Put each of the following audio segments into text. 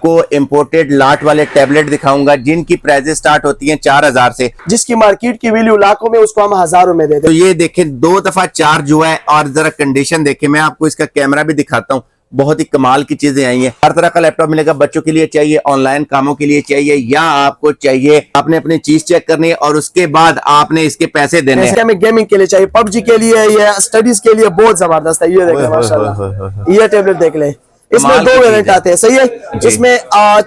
को इम्पोर्टेड लाट वाले टैबलेट दिखाऊंगा जिनकी प्राइसेस स्टार्ट होती हैं 4000 से, जिसकी मार्केट की वैल्यू लाखों में, उसको हम हजारों में दे दें। तो ये देखें 2 दफा चार्ज हुआ है और जरा कंडीशन देखें। मैं आपको इसका कैमरा भी दिखाता हूँ, बहुत ही कमाल की चीजें आई हैं। हर तरह का लैपटॉप मिलेगा, बच्चों के लिए चाहिए, ऑनलाइन कामों के लिए चाहिए, या आपको चाहिए आपने अपनी चीज चेक करनी है और उसके बाद आपने इसके पैसे देने हैं। हमें गेमिंग के लिए चाहिए, पबजी के लिए या स्टडीज के लिए बहुत जबरदस्त है। ये देख ले माशाल्लाह, ये टैबलेट देख ले। इसमें 2 वेरिएंट आते हैं, सही है। इसमें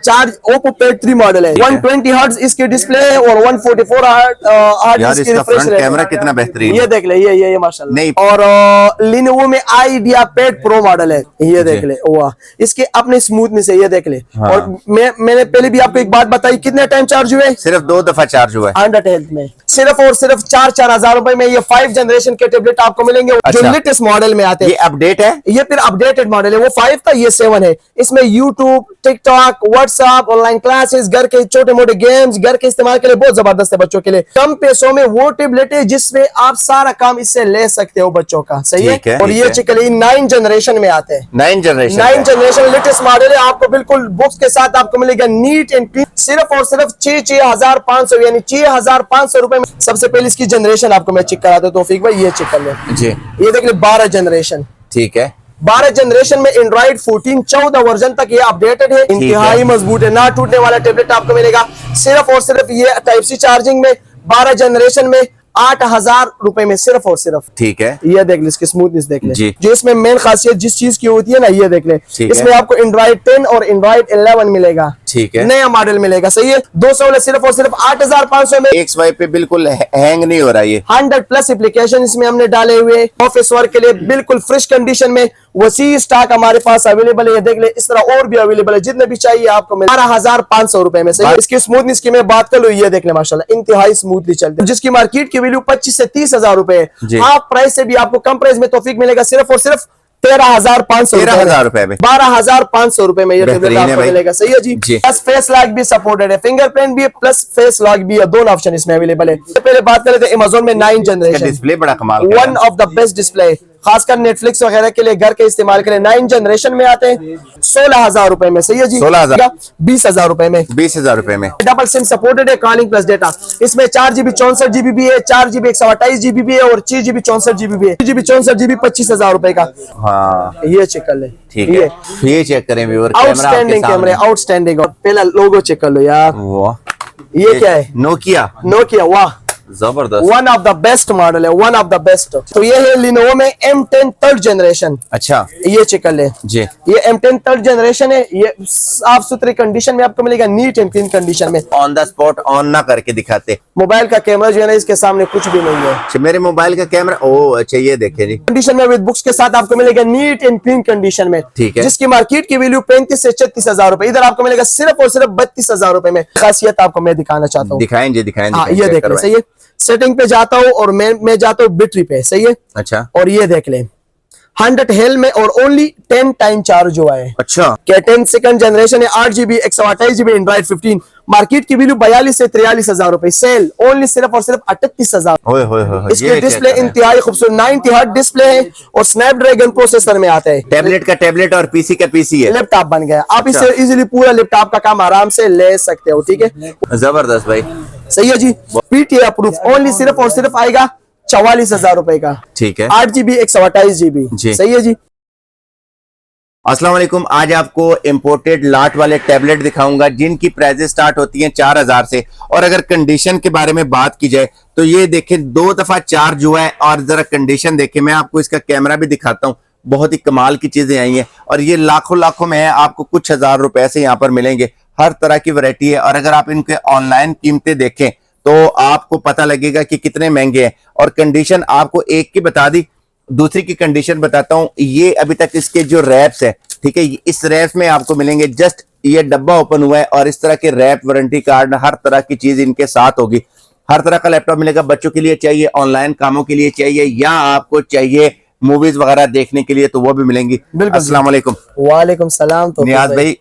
4 ओप्पो पेड 3 मॉडल है, 120 हर्ट्ज इसकी डिस्प्ले है और 144 हर्ट्ज इसकी रिफ्रेश रेट। कैमरा कितना बेहतरीन, ये देख ले, ये माशाल्लाह नहीं। और लिनोवो में आइडिया पेड प्रो मॉडल है, ये देख ले, वाह, इसके अपने स्मूथनेस है, ये देख ले। और मैंने पहले भी आपको एक बात बताई, कितने टाइम चार्ज हुए? सिर्फ 2 दफा चार्ज हुआ है। 100 हेल्थ में सिर्फ और सिर्फ 4 हजार रुपए में ये 5 जनरेशन के टैबलेट आपको मिलेंगे। अच्छा। जो लेटेस्ट मॉडल में आते हैं, ये अपडेट है, ये फिर अपडेटेड मॉडल है। वो 5 था, ये 7 है। इसमें YouTube, TikTok, WhatsApp, online classes, घर के छोटे मोटे गेम्स, घर के इस्तेमाल के लिए बहुत जबरदस्त है बच्चों के लिए। कम पैसों में वो टैबलेट है जिसमें आप सारा काम इससे ले सकते हो बच्चों का, सही है। और ये चिकली 9 जनरेशन में आते हैं, 9 जनरेशन लेटेस्ट मॉडल है। आपको बिल्कुल बुक्स के साथ आपको मिलेगा नीट एंड क्लीन, सिर्फ और सिर्फ 6,500 यानी 6,500 रुपए में। सबसे पहले इसकी जनरेशन आपको मैं चेक कराता हूँ तौफीक भाई, ये चेक कर ले जी। ये देख ले 12 जनरेशन, ठीक है। 12 जनरेशन में एंड्रॉइड 14 14 वर्जन तक ये अपडेटेड है, इंतहाई मजबूत है, ना टूटने वाला टैबलेट आपको मिलेगा। सिर्फ और सिर्फ ये टाइप सी चार्जिंग में 12 जनरेशन में 8,000 रुपए में, सिर्फ और सिर्फ, ठीक है। ये देख ले, इसकी स्मूथनेस देख ले। जो इसमें मेन खासियत जिस चीज की होती है ना, ये देख ले, इसमें आपको एंड्रॉइड 10 और एंड्रॉइड 11 मिलेगा, ठीक है, नया मॉडल मिलेगा, सही है। 200 सिर्फ और सिर्फ 8,500 में। एक स्वाइप पे बिल्कुल हैंग नहीं हो रहा। ये 100+ एप्लीकेशन इसमें हमने डाले हुए, ऑफिस वर्क के लिए बिल्कुल फ्रेश कंडीशन में, वसी स्टॉक हमारे पास अवेलेबल है। ये देख ले, इस तरह और भी अवेलेबल है, जितने भी चाहिए आपको मिल 12,500 रुपए में, सही। इसकी स्मूथनेस की मैं बात कर लूं, ये देख ले माशाल्लाह, इंतहाई स्मूथली चलती है, जिसकी मार्केट की वैल्यू 25 से 30,000 रुपए है। हाफ प्राइस से भी आपको कम प्राइस में तौफीक मिलेगा, सिर्फ और सिर्फ 13,500 रुपए में, 12,500 रुपए में ये टैबलेट आपको मिलेगा, सही है जी। प्लस फेस लॉक भी सपोर्टेड है, फिंगरप्रिंट भी है, प्लस फेस लॉक भी है, दोनों ऑप्शन इसमें अवेलेबल है। पहले बात कर लेते हैं अमेज़न में 9 जनरेशन डिस्प्ले, बड़ा कमाल, one of the best display, खासकर नेटफ्लिक्स वगैरह के लिए, घर के इस्तेमाल के लिए। 9 जनरेशन में आते हैं 16,000 रुपए में, सही है जी। 16,000, 20,000 रुपए में, 20,000 रुपए में। डबल सिम सपोर्टेड है, कॉलिंग प्लस डेटा। इसमें 4GB 64GB भी है, 4GB 128GB भी है और 6GB 64GB भी है। 6GB 64GB 25,000 रुपए का। हाँ, ये चेक कर ले, ठीक है। ये चेक करें व्यूअर, आउटस्टैंडिंग कैमरे, आउटस्टैंडिंग। पहला लोगो चेक कर लो यार, ये क्या है? नोकिया, वाह, जबरदस्त, one of the best model है, वन ऑफ द बेस्ट। तो ये है लिनोवो में M10 3rd जनरेशन। अच्छा, ये चेक कर ले जी, ये M10 3rd जनरेशन है। ये साफ सुथरी कंडीशन में आपको मिलेगा, नीट एंड क्लीन कंडीशन में। ऑन द स्पॉट ऑन ना करके दिखाते। मोबाइल का कैमरा जो है ना, इसके सामने कुछ भी नहीं है। अच्छा, मेरे मोबाइल का कैमरा, ओ अच्छा, ये देखे जी, कंडीशन में विद बुक्स के साथ आपको मिलेगा, नीट एंड क्लीन कंडीशन में, ठीक है। जिसकी मार्केट की वैल्यू 35 से 36,000 रुपए, इधर आपको मिलेगा सिर्फ और सिर्फ 32,000 रुपए में। खासियत आपको मैं दिखाना चाहता हूँ, दिखाएं जी, दिखाएं। ये देख ले, सही है। सेटिंग पे जाता हूँ और मैं जाता हूँ बैटरी पे, सही है। अच्छा, और ये देख ले 100 हेल्थ में और ओनली 10 टाइम चार्ज हुआ है। अच्छा, क्या 10 सेकंड जनरेशन है, 8GB 128GB एंड्रॉइड 15, मार्केट की वैल्यू 42 से 43,000 रुपए, सेल ओनली सिर्फ और सिर्फ 38,000। इसके डिस्प्ले इंतहाई खूबसूरत 90 हर्ट्ज डिस्प्ले है और स्नैपड्रैगन प्रोसेसर में आता है। टैबलेट का टैबलेट और पीसी का पीसी है, लैपटॉप बन गया। आप इससे इजीली पूरा लैपटॉप का काम आराम से ले सकते हो, ठीक है। जबरदस्त भाई, सही है जी। PTA अप्रूव, ओनली सिर्फ और सिर्फ आएगा 44,000 रुपए का, ठीक है। 8GB 128GB, सही है जी। अस्सलाम वालेकुम, आज आपको इम्पोर्टेड लाट वाले टैबलेट दिखाऊंगा जिनकी प्राइसेस स्टार्ट होती हैं 4000 से। और अगर कंडीशन के बारे में बात की जाए तो ये देखें 2 दफा चार्ज हुआ है और जरा कंडीशन देखें। मैं आपको इसका कैमरा भी दिखाता हूँ, बहुत ही कमाल की चीजें आई हैं और ये लाखों लाखों में है। आपको कुछ हजार रुपए से यहाँ पर मिलेंगे, हर तरह की वैरायटी है। और अगर आप इनके ऑनलाइन कीमतें देखें तो आपको पता लगेगा कि कितने महंगे हैं। और कंडीशन आपको एक की बता दी, दूसरी की कंडीशन बताता हूं। ये अभी तक इसके जो रैप्स है, ठीक है, इस रैप्स में आपको मिलेंगे, जस्ट ये डब्बा ओपन हुआ है और इस तरह के रैप, वारंटी कार्ड, हर तरह की चीज इनके साथ होगी। हर तरह का लैपटॉप मिलेगा, बच्चों के लिए चाहिए, ऑनलाइन कामों के लिए चाहिए, या आपको चाहिए मूवीज वगैरह देखने के लिए, तो वो भी मिलेंगी। अस्सलाम वालेकुम। वालेकुम सलाम। तो नियाज भाई,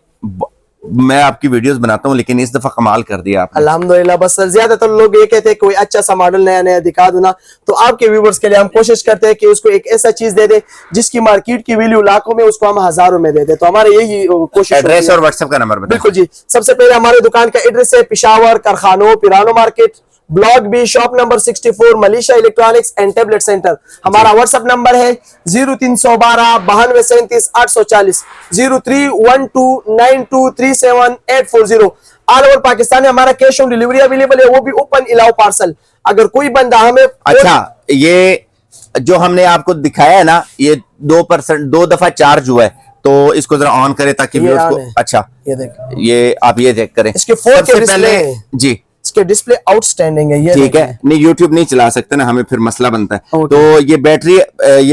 मैं आपकी वीडियोस बनाता हूँ, लेकिन इस दफा कमाल कर दिया आपने। अल्हम्दुलिल्लाह। बस ज्यादातर लोग ये कहते हैं कोई अच्छा सा मॉडल नया नया दिखा दो ना, तो आपके व्यूवर्स के लिए हम कोशिश करते हैं कि उसको एक ऐसा चीज दे दे जिसकी मार्केट की वैल्यू लाखों में, उसको हम हजारों में दे दे। तो हमारे यही कोशिश। एड्रेस और व्हाट्सएप का नंबर बताएं। बिल्कुल जी। सबसे पहले हमारे दुकान का एड्रेस है पिशावर कारखानो पिरानो market, block B, shop number 64, Malisha electronics and tablet centre. हमारा व्हाट्सएप नंबर है 0312 92 37 840, 03129237 ऑल ओवर पाकिस्तान में हमारा कैश ऑन डिलीवरी अवेलेबल है, वो भी ओपन अलाउ पार्सल। अगर कोई बंदा हमें अच्छा, ये जो हमने आपको दिखाया है ना, ये 2% 2 दफा चार्ज हुआ है, तो इसको जरा ऑन करें ताकि ये व्यूअर्स ऑन को। है। अच्छा, ये देख, ये आप ये चेक करें। इसके 4K सबसे डिस्प्ले पहले है। जी, इसके डिस्प्ले आउटस्टैंडिंग है। ये ठीक है, देखें। नहीं यूट्यूब नहीं चला सकते ना, हमें फिर मसला बनता है। ओके। तो ये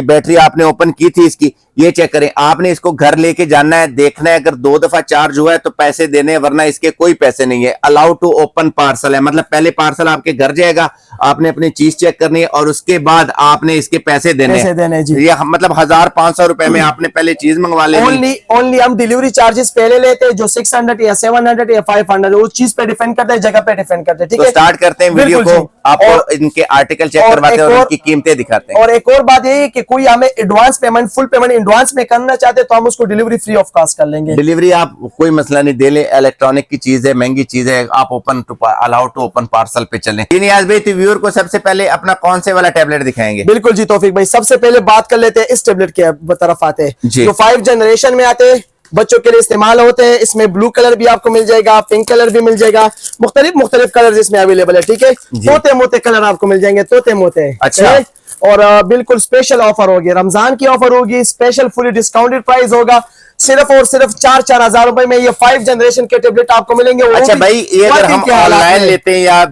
बैटरी आपने ओपन की थी इसकी, ये चेक करें। आपने इसको घर लेके जाना है, देखना है, अगर 2 दफा चार्ज हुआ है तो पैसे देने हैं, वरना इसके कोई पैसे नहीं है। अलाउ टू ओपन पार्सल है, मतलब पहले पार्सल आपके घर जाएगा, आपने अपनी चीज चेक करनी है और उसके बाद आपने इसके पैसे देने पैसे देने हैं, जी। ये मतलब 1500 रुपए में आपने पहले चीज मंगवा लेनी। ओनली हम डिलीवरी चार्जेस पहले लेते हैं, जो 600 या 700 या 500 उस चीज पे डिपेंड करता है, जगह पे डिपेंड करता है। ठीक तो है, स्टार्ट करते हैं वीडियो बिल्कुल को, जी। आपको इनके आर्टिकल चेक और करवाते हैं एक और और- इनकी कीमतें दिखाते हैं। और एक और बात यही है कि कोई हमें advance payment, full payment advance में करना चाहते हैं तो हम उसको डिलीवरी फ्री ऑफ कॉस्ट कर लेंगे। डिलीवरी आप कोई मसला नहीं, दे ले, इलेक्ट्रॉनिक की चीज है, महंगी चीज है, आप open to allow to open parcel पे चलें। नियाज भाई, तो व्यूअर को सबसे पहले अपना कौन से वाला टैबलेट दिखाएंगे? बिल्कुल जी तौफीक भाई, सबसे पहले बात कर लेते हैं इस टेबलेट के तरफ आते हैं, जी। जो 5 जनरेशन में आते हैं, बच्चों के लिए इस्तेमाल होते हैं। इसमें ब्लू कलर भी आपको मिल जाएगा, पिंक कलर भी मिल जाएगा, मुख्तलिफ कलर इसमें अवेलेबल है। ठीक है, तोते मोते कलर आपको मिल जाएंगे, तोते मोते। अच्छा। और बिल्कुल स्पेशल ऑफर होगी, रमजान की ऑफर होगी, स्पेशल फुली डिस्काउंटेड प्राइस होगा। सिर्फ और सिर्फ 4-4 हजार रुपए में ये 5 जनरेशन के टेबलेट आपको मिलेंगे। वो अच्छा भी भाई, ये अगर हम working के हालात ऑनलाइन में। लेते हैं या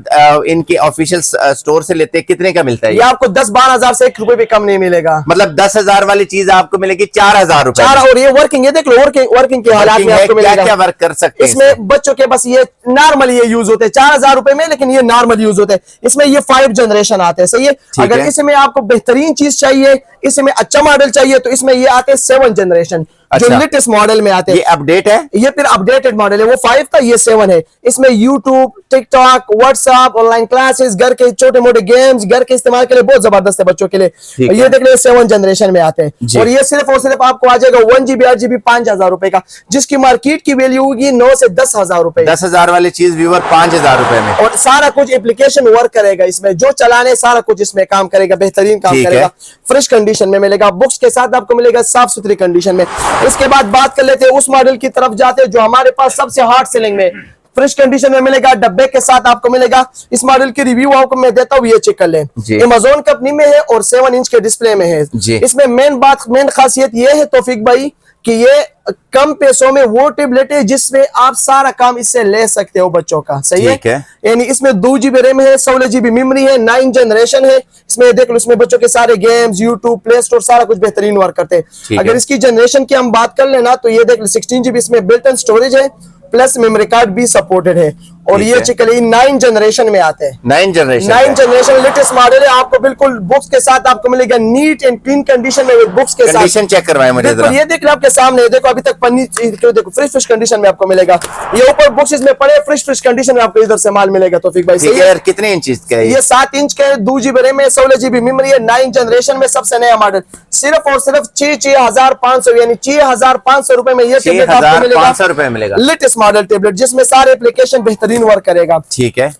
इनके ऑफिशियल स्टोर से लेते हैं, कितने का मिलता है ये आपको 10-12 हजार से 1 रुपए भी कम नहीं मिलेगा। मतलब 10,000 वाली चीज आपको मिलेगी 4,000 रुपए चार, में। और ये वर्किंग, ये देख लो वर्किंग के हालात में आपको क्या मिलेगा। क्या वर्क कर सकते हैं इसमें बच्चों के बस ये नॉर्मल ये यूज होते हैं 4,000 रुपए में, लेकिन ये नॉर्मल यूज होते हैं। इसमें ये 5 जनरेशन आते हैं। सही है, अगर है। इसमें आपको बेहतरीन चीज चाहिए, इसमें अच्छा मॉडल चाहिए, तो इसमें ये आते हैं 7 जनरेशन, जो अच्छा। लेटेस्ट मॉडल में आते ये हैं। अपडेट है? ये फिर अपडेटेड मॉडल है, वो 5 था, ये 7 है। इसमें YouTube, TikTok, WhatsApp, online classes, घर के छोटे मोटे गेम्स, घर के इस्तेमाल के लिए बहुत जबरदस्त है बच्चों के लिए। ठीक ये है। देख रहे 7 जनरेशन में आते जी। हैं, और ये सिर्फ और सिर्फ आपको आ जाएगा 1 GB 8 GB 5,000 रुपए का, जिसकी मार्केट की वैल्यू होगी 9 से 10,000 रुपए। 10,000 वाली चीज व्यूअर 5,000 रुपए में। और सारा कुछ एप्लीकेशन वर्क करेगा इसमें, जो चलाने सारा कुछ इसमें काम करेगा, बेहतरीन काम ठीक है। करेगा, फ्रेश कंडीशन में मिलेगा, बुक्स के साथ आपको मिलेगा साफ सुथरी कंडीशन में। इसके बाद बात कर लेते हैं उस मॉडल की तरफ जाते हैं जो हमारे पास सबसे हार्ड सेलिंग में, फ्रेश कंडीशन में मिलेगा, डब्बे के साथ आपको मिलेगा। इस मॉडल की रिव्यू आपको मैं देता हूँ, ये चेक कर लें। जी। Amazon कंपनी में है और 7 इंच के डिस्प्ले में है। जी। इसमें मेन खासियत ये है तौफीक भाई कि ये कम पैसों में वो टेबलेट है जिसमें आप सारा काम इससे ले सकते हो बच्चों का। सही ठीक है। यानी इसमें 2 GB रैम है, 16 GB मेमोरी है, 9 जनरेशन है। इसमें देख लो, इसमें बच्चों के सारे गेम्स, यूट्यूब, प्ले स्टोर सारा कुछ बेहतरीन वर्क करते हैं। अगर इसकी जनरेशन की हम बात कर लेना तो ये देख लो 16 GB इसमें बिल्ट इन स्टोरेज है, प्लस मेमोरी कार्ड भी सपोर्टेड है। और ठीक ये है। चिकली 9 जनरेशन में आते हैं। 9 जनरेशन 9 जनरेशन लेटेस्ट मॉडल है, आपको बिल्कुल बुक्स के साथ आपको मिलेगा, नीट एंड क्लीन कंडीशन में बुक्स के साथ। कंडीशन चेक करवाए मुझे बिल्कुल, जरा। ये देख लो आपके सामने, देखो अभी तक पन्नी देखो फ्रेश कंडीशन में आपको मिलेगा। ये ऊपर बुक्स इसमें पड़े फ्रेश कंडीशन में आपको इधर से माल मिलेगा तौफीक भाई। ठीक सही है है। यार, कितने इंच का है ये 7 इंच के 2 GB रैम है, 16 GB मेमोरी है, 9 जनरेशन में सबसे नया मॉडल। सिर्फ और सिर्फ 6,500 यानी 6,500 रुपए में ये टेबलेट आपको मिलेगा। 6,500 रुपए मिलेगा। लेटेस्ट मॉडल टेबलेट जिसमें सारे एप्लीकेशन बेहतरीन वर्क करेगा। ठीक है।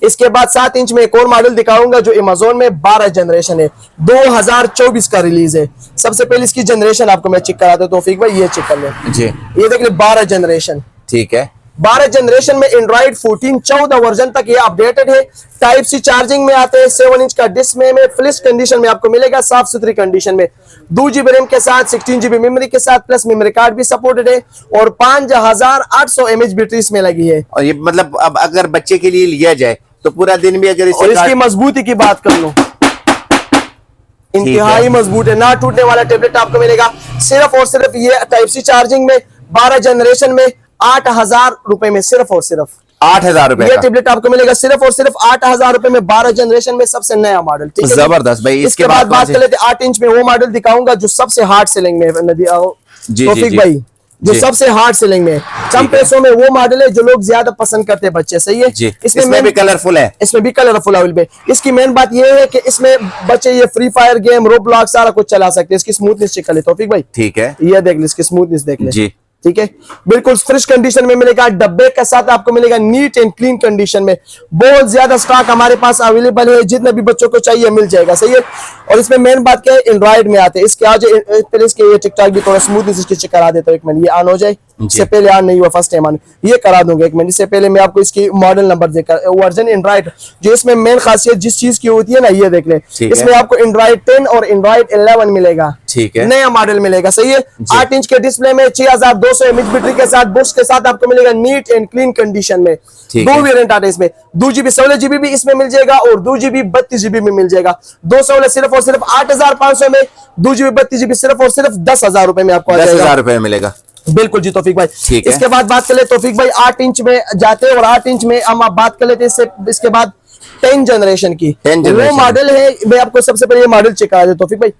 इसके बाद 7 इंच में एक और मॉडल दिखाऊंगा जो Amazon में 12 जनरेशन है, 2024 का रिलीज है। सबसे पहले इसकी जनरेशन आपको मैं चेक कराता हूं तौफीक भाई, ये चेक कर लें। जी, ये देख ले 12 जनरेशन। ठीक है। 12 जनरेशन में एंड्रॉइड 14 14 वर्जन तक ये अपडेटेड है। टाइप सी चार्जिंग में आते हैं, 7 इंच का डिस्प्ले में फ्लैश कंडीशन में आपको मिलेगा, साफ सुथरी कंडीशन में, 2 GB रैम के साथ, 16 GB मेमोरी के साथ, प्लस मेमोरी कार्ड भी सपोर्टेड है, और 5800 mAh बैटरी इसमें लगी है। और ये मतलब अब अगर बच्चे के लिए लिया जाए तो पूरा दिन भी अगर और इसे इसकी मजबूती की बात कर लो, इंतहाई मजबूत है, ना टूटने वाला टेबलेट आपको मिलेगा। सिर्फ और सिर्फ ये टाइप सी चार्जिंग में 12 जनरेशन में 8,000 रुपए में, सिर्फ और सिर्फ 8,000 रुपए ये का। टेबलेट आपको मिलेगा सिर्फ और सिर्फ 8,000 रुपए में, 12 जनरेशन में सबसे नया मॉडल। ठीक है, जबरदस्त भाई। इसके बाद बात कर लेते हैं 8 इंच में, वो मॉडल दिखाऊंगा जो सबसे हार्ड सेलिंग में है। जी, तौफीक जी। भाई जो जी। सबसे हार्ड सेलिंग में है। कम पैसों में वो मॉडल है जो लोग ज्यादा पसंद करते हैं बच्चे, सही है। जी, इसमें इसमें भी कलरफुल है। इसमें भी कलरफुल अवेलेबल। इसकी मेन बात ये है कि इसमें बच्चे ये फ्री फायर गेम, रोब्लॉक सारा कुछ चला सकते हैं। इसकी स्मूथनेस चेक कर ले तौफीक भाई, ठीक है ये देख ले, इसकी स्मूथनेस देख ले जी। ठीक है, बिल्कुल फ्रेश कंडीशन में मिलेगा। डब्बे के साथ आपको मिलेगा नीट एंड क्लीन कंडीशन में। बहुत ज्यादा स्टॉक हमारे पास अवेलेबल है, जितने भी बच्चों को चाहिए मिल जाएगा, सही है। और इसमें मेन बात क्या है, एंड्रॉइड में आते हैं। इसके आज पहले इसके ये टिकटॉक भी थोड़ा स्मूथनेस इसकी चेक करा देता हूँ, एक मिनट, ये ऑन हो जाए। इससे पहले ऑन नहीं हुआ, फर्स्ट टाइम ऑन, ये करा दूंगा एक मिनट। इससे पहले मैं आपको इसकी मॉडल नंबर देकर वर्जन एंड्रॉइड, जो इसमें मेन खासियत जिस चीज की होती है ना, ये देख ले, इसमें आपको एंड्रॉइड 10 और एंड्रॉइड 11 मिलेगा, ठीक है, नया मॉडल मिलेगा, सही है। 8 इंच के डिस्प्ले में 6200 mAh बैटरी के साथ, बुक्स के साथ आपको मिलेगा नीट एंड क्लीन कंडीशन में। दो वेरिएंट आते हैं इसमें, 2GB 16GB भी इसमें मिल जाएगा और 2GB 32GB में मिल जाएगा। 216 सिर्फ और सिर्फ 8500 में, 2GB 32GB सिर्फ और सिर्फ 10,000 रुपए में आपको आ जाएगा। 10,000 रुपए में मिलेगा, बिल्कुल जी तौफीक भाई। ठीक है। इसके बाद बात कर ले तौफीक भाई, 8 इंच में जाते हैं और 8 इंच में हम आप बात कर लेते हैं इसके बाद 10 जनरेशन की। 10 वो जनरेशन मॉडल है, मैं आपको सबसे पहले ये मॉडल चेक करा दे तौफीक भाई।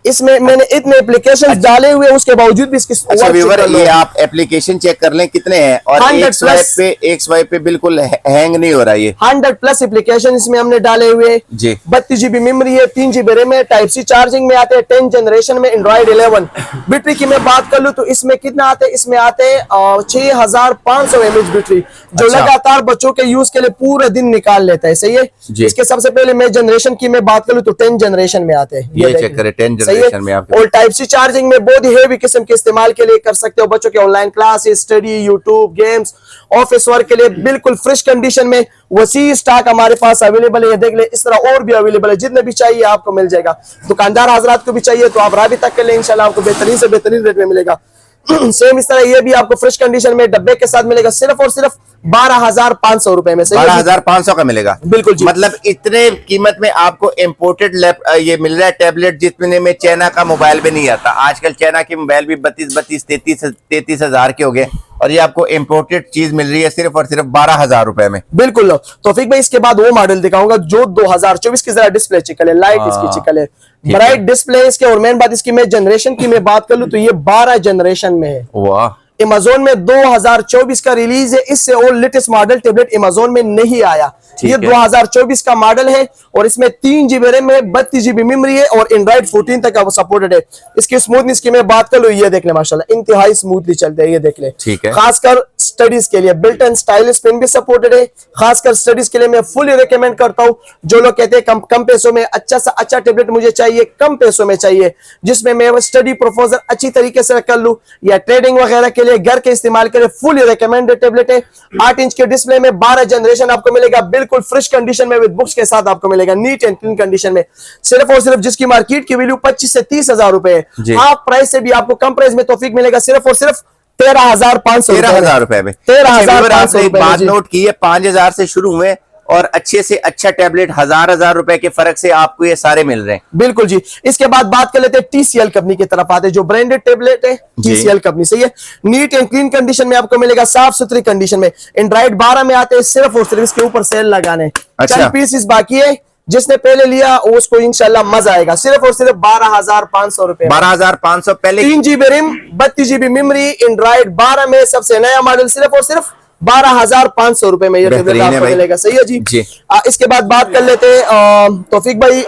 इसमें मैंने इतने एप्लीकेशन डाले हुए उसके बावजूद भी इसकी अच्छा व्यूअर, ये आप एप्लीकेशन चेक कर लें कितने हैं, और एक स्वाइप पे बिल्कुल हैंग नहीं हो रहा। ये 100+ एप्लीकेशन इसमें हमने डाले हुए जी। 32GB मेमोरी है, 3GB रैम है, टाइप सी चार्जिंग में आते हैं, 10 जनरेशन में एंड्रॉइड 11। बैटरी की मैं बात कर लूं तो इसमें कितना आते हैं, इसमें आते हैं 6500 mAh बैटरी, जो लगातार बच्चों के यूज के लिए पूरा दिन निकाल लेता है, सही है। इसके सबसे पहले मैं जनरेशन की मैं बात कर लूं तो 10 जनरेशन में आते हैं, ये चेक करें 10 जनरेशन में आप। और टाइप सी चार्जिंग में बहुत ही हेवी किस्म के इस्तेमाल के लिए कर सकते हो, बच्चों के online classes, study, YouTube, games, office work के लिए बिल्कुल फ्रेश कंडीशन में वसी स्टॉक हमारे पास अवेलेबल है। देख ले, इस तरह और भी अवेलेबल है, जितने भी चाहिए आपको मिल जाएगा। दुकानदार हजरात को भी चाहिए तो आप राबिता कर ले, इंशाल्लाह आपको बेहतरीन से बेहतरीन रेट में मिलेगा। सेम इस तरह ये भी आपको फ्रेश कंडीशन में डब्बे के साथ मिलेगा, सिर्फ और सिर्फ 12,500 रुपए में। 12,500 का मिलेगा, बिल्कुल जी। मतलब इतने कीमत में आपको इम्पोर्टेड ये मिल रहा है टैबलेट, जितने में चाइना का मोबाइल भी नहीं आता। आजकल चाइना के मोबाइल भी 32, 33 हजार के हो गए, और ये आपको इम्पोर्टेड चीज मिल रही है सिर्फ और सिर्फ 12,000 रुपए में। बिल्कुल तौफीक भाई, इसके बाद वो मॉडल दिखाऊंगा जो 2024 की जरा डिस्प्ले चिकल है, लाइट इसकी चिकल है, ब्राइट डिस्प्ले इसके। और मेन बात इसकी मैं जनरेशन की मैं बात कर लूं तो ये 12 जनरेशन में है। वाह, अमेज़न में 2024 का रिलीज है, इससे और लेटेस्ट मॉडल टैबलेट अमेज़न में नहीं आया। ये 2024 का मॉडल है और इसमें 3GB रैम है, 32GB मेमोरी है और एंड्रॉइड 14 तक सपोर्टेड है। इसकी स्मूथनेस की मैं बात कर लूं, ये देख ले माशाल्लाह इंतहाई स्मूथली चलते हैं, ये देख ले। ठीक है। खासकर स्टडीज के लिए बिल्ट इन स्टाइलिश पेन भी सपोर्टेड है। खासकर स्टडीज के लिए मैं फुली रिकमेंड करता हूं। जो लोग कहते हैं कम पैसों में अच्छा सा अच्छा टैबलेट मुझे चाहिए, कम पैसों में चाहिए, जिसमें मैं स्टडी प्रोपोजल अच्छी तरीके से कर लूं या ट्रेडिंग वगैरह के लिए घर के इस्तेमाल के लिए फुली रिकमेंडेड टैबलेट है। 8 इंच के डिस्प्ले में 12 जनरेशन आपको मिलेगा, बिल्कुल फ्रेश कंडीशन में विद बुक्स के साथ आपको मिलेगा, नीट एंड क्लीन कंडीशन में। सिर्फ और सिर्फ जिसकी मार्केट की वैल्यू 25 से 30 हजार रुपए है, हाफ प्राइस से भी आपको कम प्राइस में तौफीक मिलेगा, सिर्फ और सिर्फ 13,500 रुपए में। 13,500 बात नोट की है, 5,000 से शुरू हुए और अच्छे से अच्छा टैबलेट हजार रुपए के फर्क से आपको ये सारे मिल रहे हैं। बिल्कुल जी। इसके बाद बात कर लेते हैं TCL कंपनी की तरफ आते हैं, जो ब्रांडेड टैबलेट है TCL कंपनी, सही है। नीट एंड क्लीन कंडीशन में आपको मिलेगा, साफ सुथरी कंडीशन में। एंड्रॉइड 12 में आते हैं, सिर्फ और सिर्फ इसके ऊपर सेल लगाने, अच्छा। 10 पीसेस बाकी है, जिसने पहले लिया उसको इंशाल्लाह मजा आएगा। सिर्फ और सिर्फ 12,500 रुपए, 12,500 पहले। 3GB RAM, 32GB memory, Android 12 में सबसे नया मॉडल, सिर्फ और सिर्फ 12,500 रुपए में ये टैबलेट आपको मिलेगा, सही है जी। इसके बाद बात कर लेते हैं तौफीक भाई,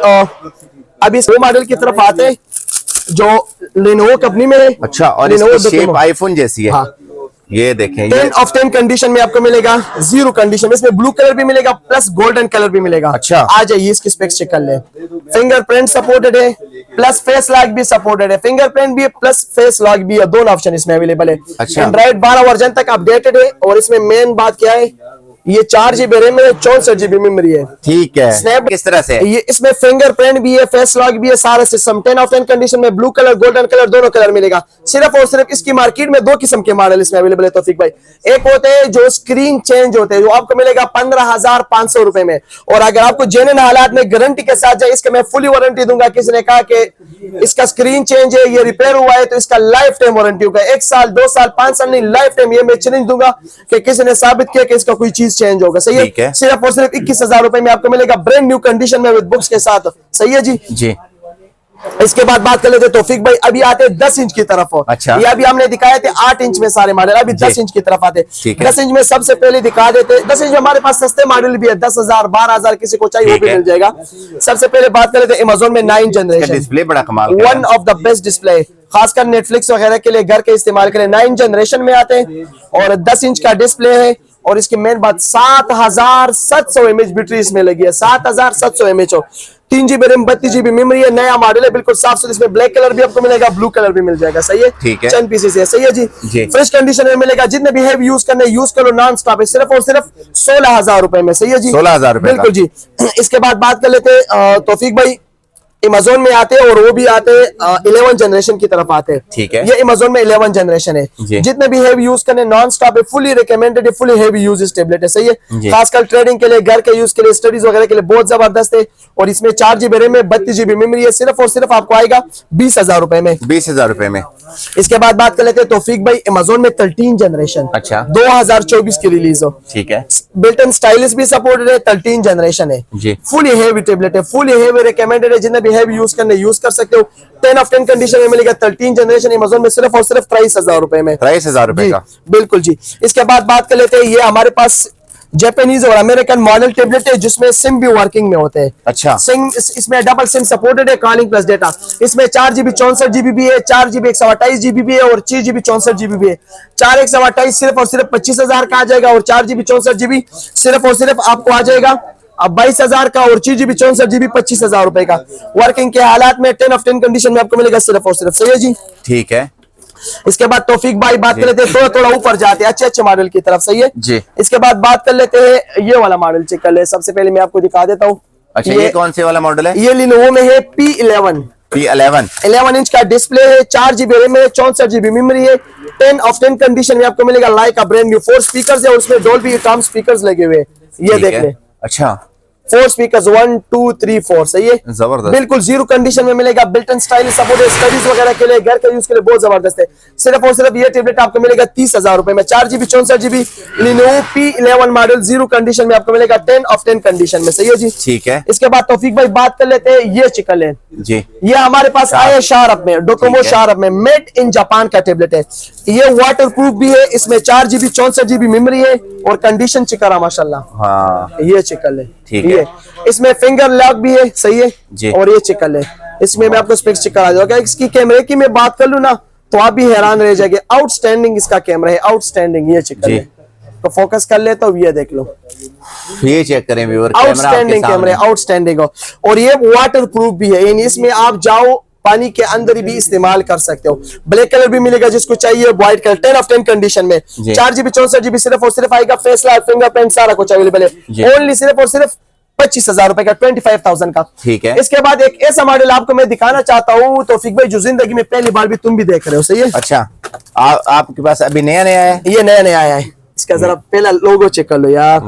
अभी इस मॉडल की तरफ आते हैं जो लेनोवो कंपनी में है। अच्छा, और इसकी शेप आईफोन जैसी है। हाँ। ये देखें, 10 of 10 कंडीशन में आपको मिलेगा, 0 कंडीशन में। इसमें ब्लू कलर भी मिलेगा प्लस गोल्डन कलर भी मिलेगा। अच्छा, आ जाइए इसकी स्पेक्स चेक कर ले। फिंगरप्रिंट सपोर्टेड है प्लस फेस लॉक भी सपोर्टेड है, फिंगरप्रिंट भी प्लस फेस लॉक भी है, दोनों ऑप्शन इसमें अवेलेबल है। अच्छा। एंड्रॉइड 12 वर्जन तक अपडेटेड है और इसमें मेन बात क्या है, ये 4GB रैम है, 64GB मेमोरी है। ठीक है। स्नैप किस तरह से ये इसमें फिंगरप्रिंट भी है, फेस लॉक भी है, सारा सिस्टम। 10 of 10 कंडीशन में ब्लू कलर गोल्डन कलर दोनों कलर मिलेगा। सिर्फ और सिर्फ इसकी मार्केट में 2 किस्म के मॉडल इसमें अवेलेबल है तौफीक भाई। एक होते हैं जो स्क्रीन चेंज होते हैं, जो आपको मिलेगा 15,500 रुपए में। और अगर आपको जेन्युइन हालात में गारंटी के साथ जाए, इसका मैं फुली वारंटी दूंगा। किसी ने कहा कि इसका स्क्रीन चेंज है, ये रिपेयर हुआ है, तो इसका लाइफ टाइम वारंटी होगा, 1 साल 2 साल 5 साल नहीं, लाइफ टाइम। ये मैं चैलेंज दूंगा कि किसी ने साबित किया कि इसका कोई चीज चेंज होगा, सही है। सिर्फ और सिर्फ 21,000 रुपए में आपको मिलेगा, ब्रांड न्यू कंडीशन में विद बुक्स के साथ, सही है जी। इसके बाद बात कर लेते हैं तौफीक भाई, अभी आते हैं 10 इंच की तरफ। अच्छा। ये अभी हमने दिखाए थे 8 इंच में सारे मॉडल, अभी 10 इंच की तरफ आते हैं। 10 इंच में सबसे पहले दिखा देते हैं। 10 इंच में हमारे पास सस्ते मॉडल भी है, 10,000 12,000 किसी को चाहिए वो भी मिल जाएगा। सबसे पहले बात कर लेते हैं अमेज़न में 9 जनरेशन डिस्प्ले बड़ा कमाल का है। One of the best display, खासकर नेटफ्लिक्स वगैरह के लिए, घर के इस्तेमाल के लिए 9 जनरेशन में आते हैं और 10 इंच का डिस्प्ले है। और इसकी मेन बात 7700 mAh बैटरी इसमें लगी है, 7700 mAh हो, 3 GB रैम 32 GB मेमोरी है। नया मॉडल है, बिल्कुल साफ सुथरा। इसमें ब्लैक कलर भी आपको मिलेगा, ब्लू कलर भी मिल जाएगा। सही है, ठीक है। 10 पीसेस है। सही है जी, फ्रेश कंडीशन में मिलेगा। जितने भी है यूज करने यूज करो, नॉन स्टॉप है, सिर्फ और सिर्फ 16,000 रुपए में। सही है जी, 16,000 रुपए बिल्कुल जी। इसके बाद बात कर लेते हैं तौफीक भाई, अमेज़न में आते हैं और वो भी आते हैं 11 जनरेशन की तरफ आते हैं। ठीक है, ये अमेज़न में 11 जनरेशन है। जितने भी हैवी यूज करने नॉन स्टॉप है, फुली रिकमेंडेड है, फुली हैवी यूज इस टेबलेट है। सही है, खासकर ट्रेडिंग के लिए, घर के यूज के लिए, स्टडीज वगैरह के लिए बहुत जबरदस्त है। और इसमें 4 GB रैम में 32 GB मेमोरी है, सिर्फ और सिर्फ आपको आएगा 20,000 रुपए में। 20,000 रुपए में। इसके बाद बात कर लेते हैं तौफीक भाई, अमेज़न में 13 जनरेशन, अच्छा, 2024 की रिलीज हो। ठीक है, बिल्ट इन स्टाइलिश भी सपोर्टेड है, 13 जनरेशन है जी। फुली हेवी टेबलेट है, फुली हेवी रिकमेंडेड है, जिन्हें भी हेवी यूज करने यूज कर सकते हो। 10 ऑफ 10 कंडीशन में मिलेगा, 13 जनरेशन अमेज़न में, सिर्फ और सिर्फ 23,000 रुपए में। 23,000 रुपए का, बिल्कुल जी। इसके बाद बात कर लेते हैं, ये हमारे पास जापानीज और अमेरिकन मॉडल टेबलेट है, जिसमें सिम भी वर्किंग में होते हैं। अच्छा, सिम इसमें डबल सिम सपोर्टेड है, कॉलिंग प्लस डेटा। इसमें 4 GB 64 GB भी है, 4 GB 128 GB भी है और 6 GB 64 GB भी है। 4 128 सिर्फ और सिर्फ 25,000 का आ जाएगा और 4 GB 64 GB सिर्फ और सिर्फ आपको आ जाएगा अब 22,000 का और 6 GB 64 GB 25,000 रुपए का। वर्किंग के हालात में 10 ऑफ 10 कंडीशन में आपको मिलेगा, सिर्फ और सिर्फ। सही है जी, ठीक है। इसके बाद तौफीक भाई बात कर लेते हैं, थोड़ा थोड़ा ऊपर जाते हैं अच्छे अच्छे मॉडल की तरफ। सही है जी। इसके बाद बात कर लेते हैं, ये वाला मॉडल चेक कर ले। सबसे पहले मैं आपको दिखा देता हूँ। अच्छा, ये कौन से वाला मॉडल है? ये लिनोवो में है P11। 11 इंच का डिस्प्ले है, 4 GB रैम है, 64 GB मेमोरी है। 10 ऑफ 10 कंडीशन में आपको मिलेगा, like a brand new. 4 speakers है और उसमें डॉल्बी अटमॉस स्पीकर्स लगे हुए हैं, ये देख ले। अच्छा, 4 स्पीकर्स 1 2 3 4। सही है, जबरदस्त, बिल्कुल जीरो कंडीशन में मिलेगा। बिल्ट इन स्टाइल सपोर्ट है, स्टडीज वगैरह के लिए, घर के यूज के लिए बहुत जबरदस्त है। सिर्फ और सिर्फ ये टेबलेट आपको मिलेगा 30,000 रुपए में। 4 GB 64 GB Lenovo P11 model zero condition में आपको मिलेगा, 10 ऑफ 10 कंडीशन में। सही है जी, ठीक है। इसके बाद तौफीक भाई बात कर लेते हैं, ये चिकन लेन जी। ये हमारे पास आया शार्प में, डोकोमो शार्प में, मेड इन जापान का टेबलेट है। ये वाटर प्रूफ भी है, इसमें 4 GB 64 GB मेमोरी है और कंडीशन चिकन माशाल्लाह। हाँ, ये चिकन है, ठीक है। इसमें फिंगर लॉक भी है। सही है जी। और ये चिकन है, इसमें मैं आपको स्पेक्स चिकन आ जाएगा। इसकी कैमरे की मैं बात कर लूं ना तो आप भी हैरान रह जाएंगे, आउटस्टैंडिंग इसका कैमरा है, आउटस्टैंडिंग। ये चिकन है, तो फोकस कर ले तो ये देख लो, ये चेक करें व्यूअर, आउटस्टैंडिंग कैमरा, आउटस्टैंडिंग हो। और ये वाटर प्रूफ भी है, यानी इसमें आप जाओ पानी के अंदर भी इस्तेमाल कर सकते हो। ब्लैक कलर भी मिलेगा जिसको चाहिए, व्हाइट कलर, 10 ऑफ 10 कंडीशन में। 4 GB 64 GB सिर्फ और सिर्फ आएगा, फेस लाइट, फिंगरप्रिंट सारा कुछ अवेलेबल है। ओनली सिर्फ और सिर्फ 25,000 रुपए का, 25,000 का, ठीक है। इसके बाद एक ऐसा मॉडल आपको मैं दिखाना चाहता हूँ तौफीक भाई, जो जिंदगी में पहली बार भी तुम भी देख रहे हो। सही है, अच्छा। आपके पास अभी नया नया है? ये नया नया आया है। इसका जरा पहला लोगो चेक कर लो यार,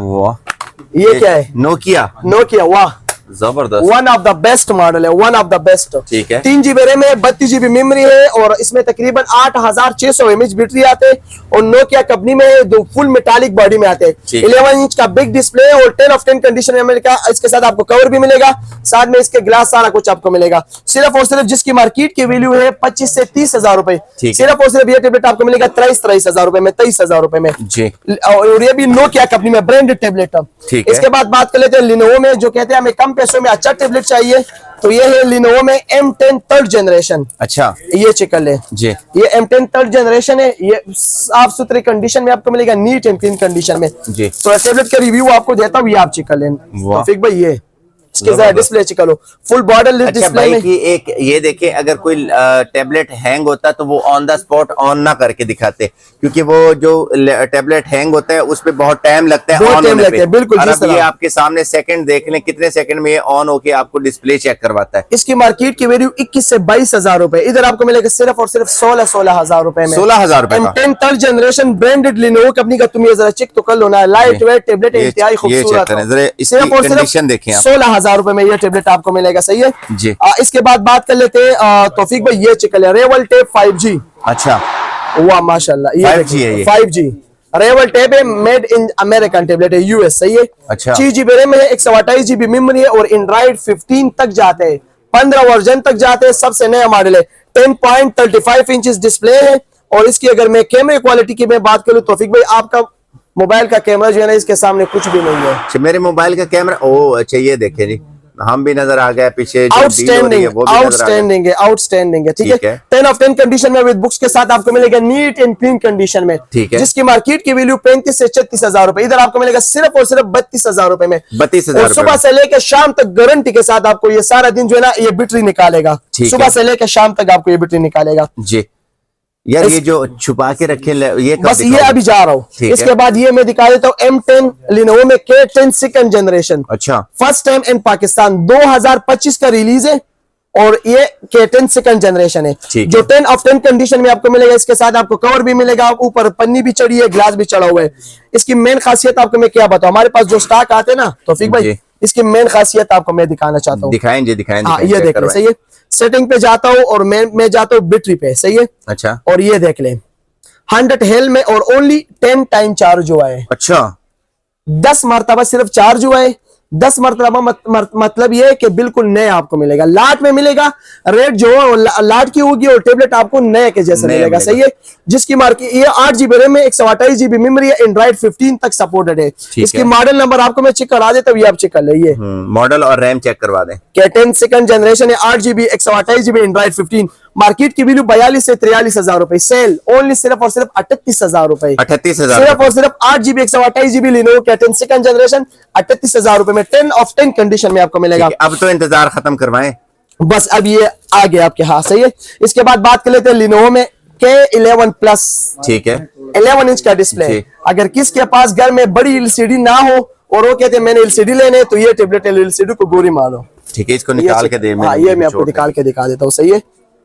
ये क्या है? नोकिया, वाह जबरदस्त, one of the best model है, वन ऑफ द बेस्ट। ठीक है, 3 GB रैम है, 32 GB मेमोरी है और इसमें तकरीबन 8600 mAh बैटरी आते हैं और नोकिया कंपनी में दो फुल मेटालिक बॉडी में आते हैं। 11 इंच का बिग डिस्प्ले और 10 ऑफ 10 कंडीशन में मिलेगा। इसके साथ आपको कवर भी मिलेगा, साथ में इसके ग्लास सारा कुछ आपको मिलेगा। सिर्फ और सिर्फ जिसकी मार्केट की वैल्यू है 25 से 30,000 रुपए, सिर्फ और सिर्फ ये टेबलेट आपको मिलेगा 23,000 रुपए में, 23,000 रुपए में जी। और ये भी नोकिया कंपनी में ब्रांडेड टेबलेट। इसके बाद बात कर लेते हैं लिनोवो में, जो कहते हैं हमें कम पैसों में अच्छा टेबलेट चाहिए, तो ये है लिनोवो में M10 3rd जनरेशन। अच्छा, ये चिकन ले जी, ये M10 3rd जनरेशन है। ये साफ सुथरी कंडीशन में आपको मिलेगा, नीट एंड क्लीन कंडीशन में जी। तो टेबलेट का रिव्यू आपको देता हूँ, ये आप चिकन लें तौफीक भाई। ये इसके जरा डिस्प्ले चेक करो, फुल बॉर्डर डिस्प्ले में। की एक ये देखें, अगर कोई टैबलेट हैंग होता तो वो ऑन द स्पॉट ऑन ना करके दिखाते, क्योंकि वो जो टैबलेट हैंग होता है उस पे बहुत टाइम लगता है ऑन होने पे। बिल्कुल, अब ये आपके सामने सेकंड देख लें, कितने सेकंड में ये ऑन होके आपको डिस्प्ले चेक करवाता है। इसकी मार्केट की वैल्यू 21 से 22,000 रुपए, इधर आपको मिलेगा सिर्फ और सिर्फ 16,000 रुपए में। 16,000 रुपए का M10 3rd generation branded Lenovo company का। तुम ये जरा चेक तो कर लो ना, लाइट वेट टेबलेट इंतहाई खूबसूरत है। सिर्फ और सिर्फ 16,000 रुपए में ये टेबलेट आपको मिलेगा। सही है जी। इसके बाद बात कर लेते हैं तौफीक भाई, ये चिकन है रेवल टेप 5G। अच्छा, वाह माशाल्लाह, ये 5G है, 5G रेवल टेप है, मेड इन अमेरिकन टेबलेट है, US। सही है, अच्छा। 6 GB रैम है, 128 GB मेमोरी है और एंड्रॉइड 15 तक जाते हैं। 15 वर्जन तक जाते हैं, सबसे नया मॉडल है। 10.35 इंच डिस्प्ले है। और इसकी अगर मैं कैमरे क्वालिटी की मैं बात करूं तौफीक भाई, आपका मोबाइल का कैमरा जो है ना इसके सामने कुछ भी नहीं है। अच्छा, मेरे मोबाइल का कैमरा, ओ अच्छा ये देखे जी, हम भी नजर आ गए पीछे, आउटस्टैंडिंग आउटस्टैंडिंग है, आउटस्टैंडिंग है, ठीक है। 10 ऑफ 10 कंडीशन में विद बुक्स के साथ आपको मिलेगा नीट एंड क्लीन कंडीशन में, ठीक है। जिसकी मार्केट की वैल्यू 35 से 36 हजार रुपए, इधर आपको मिलेगा सिर्फ और सिर्फ 32 हजार रुपए में। 32 हजार। सुबह से लेकर शाम तक गारंटी के साथ आपको ये सारा दिन जो है ना ये बैटरी निकालेगा, सुबह से लेकर शाम तक आपको ये बैटरी निकालेगा जी। यार ये जो छुपा के रखे ये बस ये अभी जा रहा हूँ। इसके बाद ये मैं दिखा देता हूँ M10 Lenovo में K10 सेकंड जनरेशन। अच्छा, फर्स्ट टाइम इन पाकिस्तान 2025 का रिलीज है और ये K10 सेकंड जनरेशन है, जो 10 ऑफ 10 कंडीशन में आपको मिलेगा। इसके साथ आपको कवर भी मिलेगा, ऊपर पन्नी भी चढ़ी है, ग्लास भी चढ़ा हुआ है। इसकी मेन खासियत आपको मैं क्या बताऊं, हमारे पास जो स्टॉक आते हैं ना तौफीक भाई, इसकी मेन खासियत आपको मैं दिखाना चाहता हूँ। दिखाएं जी, दिखाएं। हाँ ये देख लें, सही है। सेटिंग पे जाता हूँ और मैं जाता हूँ बैटरी पे, सही है। अच्छा, और ये देख लें 100 हेल में और ओनली 10 टाइम चार्ज हुआ है। अच्छा, 10 मरतबा सिर्फ चार्ज हुआ है। 10 मरतबा मतलब ये है कि बिल्कुल नया आपको मिलेगा। लाट में मिलेगा, रेट जो लाट की होगी और टेबलेट आपको नए के जैसे मिलेगा, सही है। जिसकी मार्केट ये 8 GB रैम में 128 GB मेमोरी है, एंड्रॉइड 15 तक सपोर्टेड है। इसकी मॉडल नंबर आपको मैं चेक करा देता हूँ, ये आप चेक कर लीजिए। मॉडल और रैम चेक करवा दें। K10 सेकंड जनरेशन है, 8 GB 128 GB एंड्रॉइड 15। मार्केट की वैल्यू 42 से 43 हजार रुपए, सेल ओनली सिर्फ और सिर्फ 38 हजार रुपए। 38 हजार सिर्फ और सिर्फ 8 GB 128 GB Lenovo K10 second generation 38 हजार रुपए में 10 ऑफ 10 कंडीशन में आपको मिलेगा। अब तो इंतजार खत्म करवाएं, बस अब ये आ गया आपके हाथ, सही है। इसके बाद बात कर लेते हैं Lenovo में K11 प्लस, ठीक है। 11 इंच का डिस्प्ले। अगर किसके पास घर में बड़ी LCD ना हो और वो कहते हैं मैंने LCD लेने, तो ये टेबलेट LCD को गोली मारो, ठीक है। इसको निकाल के दे, ये मैं आपको निकाल के दिखा देता हूँ, सही है।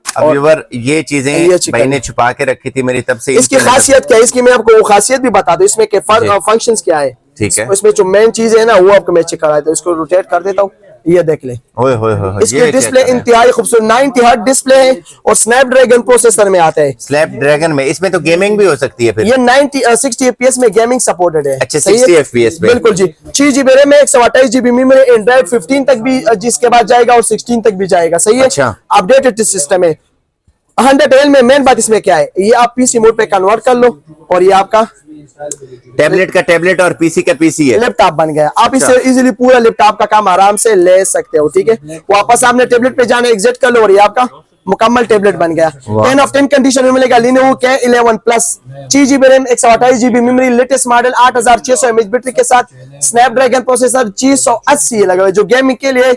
अब व्यूअर ये चीजें भाई ने छुपा के रखी थी मेरी, तब से इसकी खासियत क्या है, इसकी मैं आपको वो खासियत भी बता दूं, इसमें के फंक्शंस क्या है, ठीक है। इसमें जो मेन चीज है ना वो आपको मैं चेक करा देता हूं। इसको रोटेट कर देता हूँ, ये देख ले। ओए होए होए, इसकी डिस्प्ले इंतहाई खूबसूरत 90 हर्ट्ज डिस्प्ले है और स्नैपड्रैगन प्रोसेसर में आता है। स्नैपड्रैगन में, इसमें तो गेमिंग भी हो सकती है फिर। ये 60 FPS में गेमिंग सपोर्टेड है। अच्छा, 60 FPS में, बिल्कुल जी। 6 GB रैम में 128 GB मेमोरी, एंड्रॉइड 15 तक भी जिसके बाद जाएगा और 16 तक भी जाएगा, सही है। अच्छा, अपडेटेड सिस्टम है। 100 हेल में मेन बात इसमें क्या है, ये आप पीसी मोड पे कन्वर्ट कर लो और ये आपका टैबलेट का टैबलेट और पीसी का पीसी है, लैपटॉप बन गया। आप इससे इजीली पूरा लैपटॉप का काम आराम से ले सकते हो, ठीक है। वापस आपने टेबलेट पे जाना, एग्जिट कर लो और ये आपका मुकम्मल टेबलेट बन गया। 10 ऑफ 10 कंडीशन में मिलेगा Lenovo K11 plus, 6 GB RAM 128 GB memory, latest model 8600 mAh battery के साथ, स्नैपड्रैगन प्रोसेसर 680 लगा हुआ है, जो गेमिंग के लिए,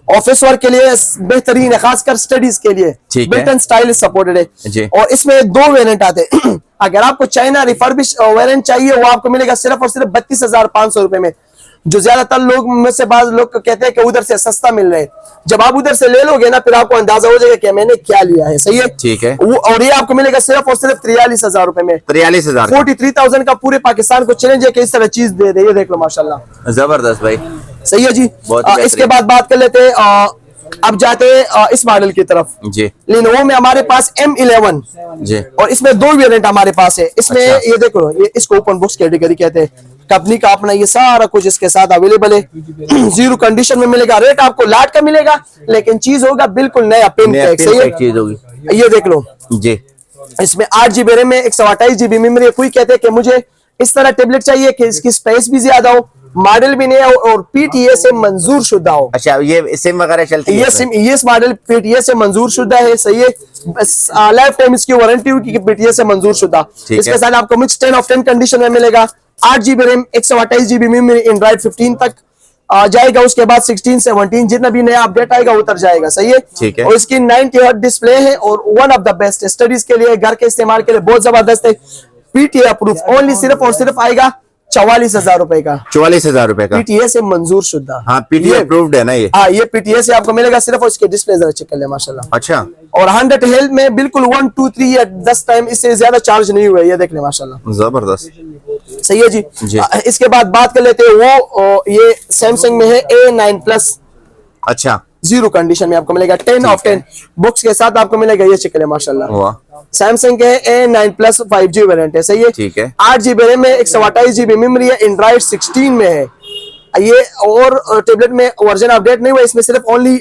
ऑफिस वर्क के लिए बेहतरीन है, खासकर स्टडीज के लिए। बिल्ट-इन स्टाइल सपोर्टेड है और इसमें 2 वेरिएंट आते हैं। अगर आपको चाइना रिफर्बिश वेरिएंट चाहिए वो आपको मिलेगा सिर्फ और सिर्फ 32,500 रुपए में, जो ज्यादातर लोग में से बाज लोग कहते हैं कि उधर से सस्ता मिल रहा है। जब आप उधर से ले लोगे ना फिर आपको अंदाजा हो जाएगा कि मैंने क्या लिया है, सही है, ठीक है। और ये आपको मिलेगा सिर्फ और सिर्फ 43,000 रुपए में। 43,000, 43,000 का पूरे पाकिस्तान को चैलेंज है कि इस तरह चीज दे दे। ये देख लो माशाल्लाह, जबरदस्त भाई, सही है जी। इसके बाद बात कर लेते हैं, अब जाते हैं इस मॉडल की तरफ जी। Lenovo में हमारे पास M11 जी, और इसमें 2 वेरिएंट हमारे पास है। इसमें ये देखो, ये इसको ओपन बॉक्स कैटेगरी कहते हैं। कंपनी का अपना ये सारा कुछ इसके साथ अवेलेबल है। 0 कंडीशन में मिलेगा, रेट आपको लाट का मिलेगा, लेकिन चीज होगा बिल्कुल नया पिन पैक, सही है, चीज होगी। ये देख लो जी। इसमें 8 GB रैम में 128 GB मेमोरी। कोई कहते हैं कि मुझे इस तरह टेबलेट चाहिए कि इसकी स्पेस भी ज्यादा हो, मॉडल भी नया हो और PTA से मंजूर शुदा हो। अच्छा, ये सिम वगैरह चलती है? ये मॉडल PTA से मंजूर शुदा है, सही है। लाइफ टाइम इसकी वारंटी होगी कि PTA से मंजूर शुदा। इसके साथ आपको मिक्स 10 ऑफ 10 कंडीशन में मिलेगा। 8 GB RAM 128 GB memory, Android 15 तक जाएगा। उसके बाद 16 17 जितना भी नया अपडेट आएगा उतर जाएगा, सही है, ठीक है। और इसकी 90 हर्ट्ज डिस्प्ले है और one of the best studies के लिए, घर के इस्तेमाल के लिए बहुत जबरदस्त है। PTA अप्रूव, ओनली सिर्फ और सिर्फ आएगा 44,000 रुपए का। 44,000 रुपए का, PTA से मंजूर शुदा। हाँ, PTA अप्रूव्ड है ना ये? हाँ, ये PTA से आपको मिलेगा सिर्फ, और इसके डिस्प्ले जरा चेक कर ले माशाल्लाह। अच्छा, और 100 हेल्थ में बिल्कुल 1 2 3 या 10 टाइम इससे ज्यादा चार्ज नहीं हुआ, ये देख ले माशाल्लाह, जबरदस्त, सही है जी। इसके बाद बात कर लेते हैं वो ये सैमसंग में है A9 प्लस। अच्छा, 0 कंडीशन में आपको मिलेगा 10 ऑफ 10 बुक्स के साथ आपको मिलेगा, ये चेक ले माशाल्लाह। सैमसंग के A9 प्लस 5G वेरिएंट है, सही है, ठीक है। 8 GB रैम में 128 GB मेमोरी है, एंड्रॉइड 16 में है। ये और टेबलेट में वर्जन अपडेट नहीं हुआ, इसमें सिर्फ ओनली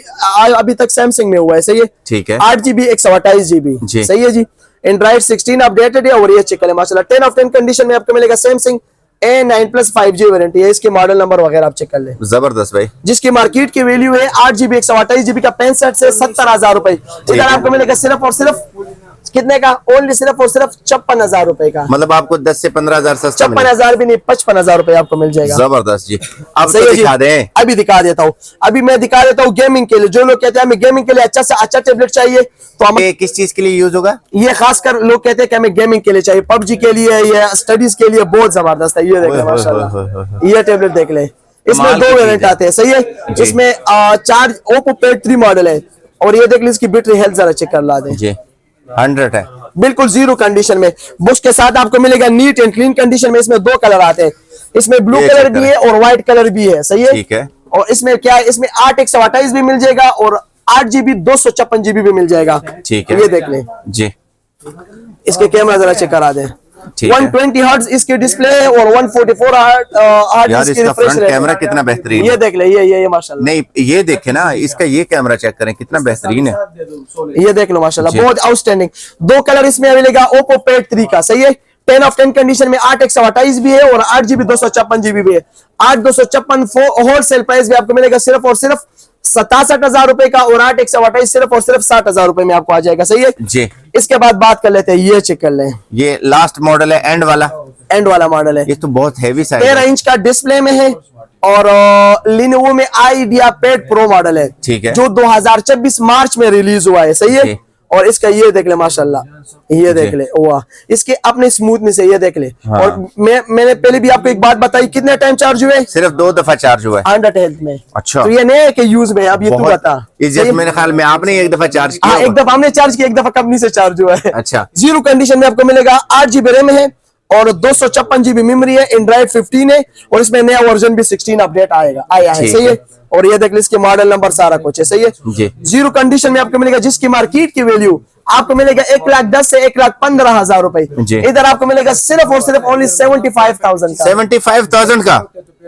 अभी तक सैमसंग में हुआ है, सही है। ठीक है। 8GB 128GB, जी। सही है जी। एंड्रॉइड 16 अपडेटेड है और ये चिकन है माशाल्लाह। 10 ऑफ 10 कंडीशन में आपको मिलेगा। सैमसंग A9+ 5G वारंटी है, इसके मॉडल नंबर वगैरह आप चेक कर ले। जबरदस्त भाई। जिसकी मार्केट की वैल्यू है 8GB 128GB का 65 से 70,000 रुपए, इधर आपको मिलेगा सिर्फ और सिर्फ कितने का? ओनली सिर्फ और सिर्फ 56,000 रुपए का। मतलब आपको 10 से 15,000 सस्ता मिलेगा। 56,000 भी नहीं, 55,000 रुपए आपको मिल जाएगा। जबरदस्त जी। अब सही तो है जी। दिखा दें। अभी दिखा देता हूँ, अभी मैं दिखा देता हूँ गेमिंग के लिए। जो लोग कहते हैं हमें गेमिंग के लिए अच्छा से अच्छा टेबलेट चाहिए, तो हम ये किस चीज के लिए यूज होगा? ये खासकर लोग कहते हैं कि हमें गेमिंग के लिए चाहिए, पबजी के लिए या स्टडीज के लिए बहुत जबरदस्त है। ये देख ले माशाल्लाह, ये टेबलेट देख ले। इसमें कमाल की 2 चीज वेरिएंट है। आते हैं, सही है। जी। इसमें 4 ओप्पो पेड 3 मॉडल है और ये देख ली इसकी बैटरी हेल्थ जरा चेक कर ला दे। जी 100 है। बिल्कुल जीरो कंडीशन में। बुक्स के साथ आपको मिलेगा नीट एंड क्लीन कंडीशन में। इसमें 2 कलर आते हैं, इसमें ब्लू ये कलर check भी है और व्हाइट कलर भी है, सही है। ठीक है। और इसमें क्या है, इसमें 8 128 भी मिल जाएगा और 8GB 256GB भी मिल जाएगा। ठीक है। ये देख ले, जी इसके कैमरा जरा चेक करा दे। ठीक है। 120 हर्ट्ज इसकी डिस्प्ले है और 144 हर्ट्ज यार इसकी इसका रिफ्रेश फ्रंट रेट कैमरा है। कितना बेहतरीन ये है। देख ले, ये माशाल्लाह। नहीं ये देखे ना, इसका ये कैमरा चेक करें कितना बेहतरीन है। ये देख लो माशाल्लाह, जी। बहुत आउटस्टैंडिंग। 2 कलर इसमें मिलेगा ओप्पो पेड 3 का, सही है। 10 ऑफ 10 कंडीशन में 8 128 भी है और 8GB 256GB भी है। 8 256 होलसेल प्राइस भी आपको मिलेगा सिर्फ और सिर्फ 67,000 रुपए का और 8 128 सिर्फ और सिर्फ 60,000 रुपए में आपको आ जाएगा, सही है जी। इसके बाद बात कर लेते हैं, ये चेक कर लें। ये लास्ट मॉडल है, एंड वाला। एंड वाला मॉडल है, ये तो बहुत हैवी साइज 13 है। इंच का डिस्प्ले में है और लिनोवो में आइडिया पैड प्रो मॉडल है, ठीक है। जो 2024 मार्च में रिलीज हुआ है, सही है। जी। और इसका ये देख ले माशाल्लाह, ये देख जी। ले, वाह, इसके अपने स्मूथनेस है, ये देख ले। हाँ। और मैंने पहले भी आपको एक बात बताई, कितने टाइम चार्ज हुए? सिर्फ 2 दफा चार्ज हुआ है। 100 हेल्थ में। अच्छा। तो ये नहीं है कि यूज में, अब ये तू बहुत- बता। ये सही जैसे है? मेरे ख्याल में आपने एक दफा चार्ज किया हाँ, एक होगा। दफा हमने चार्ज किया, एक दफा कंपनी से चार्ज हुआ है। अच्छा। जीरो कंडीशन में आपको मिलेगा। 8GB रैम है और 256GB मेमोरी है। एंड्रॉइड 15 है और इसमें नया वर्जन भी 16 अपडेट आया है, ठीक सही है। है। और ये देख लीजिए इसके मॉडल नंबर सारा कुछ है, सही है जी। जीरो कंडीशन में आपको मिलेगा, जिसकी मार्केट की वैल्यू आपको मिलेगा 1,10,000 से 1,15,000 रुपए। जी। इधर आपको मिलेगा सिर्फ और सिर्फ ओनली 75,000 का। 75,000 का।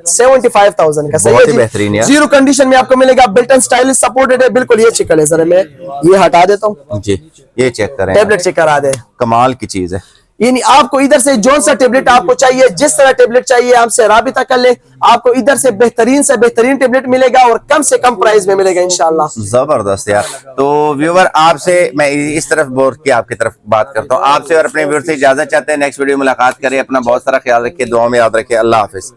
75,000 का, सही बहुत है ही जी। बेहतरीन यार। जीरो कंडीशन में आपको मिलेगा। बिल्टन स्टाइलिश सपोर्टेड है, बिल्कुल। ये चिकन है सर, मैं ये हटा देता हूँ, जी ये चेक करें, टेबलेट चेक करा दे। कमाल की चीज है। यानी आपको इधर से जो सा टेबलेट आपको चाहिए, जिस तरह टेबलेट चाहिए, हमसे राबिता कर ले। आपको इधर से बेहतरीन टेबलेट मिलेगा और कम से कम प्राइस में मिलेगा इंशाल्लाह। जबरदस्त यार। तो व्यूवर, आपसे मैं इस तरफ बोल के आपकी तरफ बात करता हूँ, आपसे और अपने व्यूवर से इजाजत चाहते हैं। नेक्स्ट वीडियो मुलाकात करें। अपना बहुत सारा ख्याल रखिए, दुआ में याद रखिए। अल्लाह हाफिज।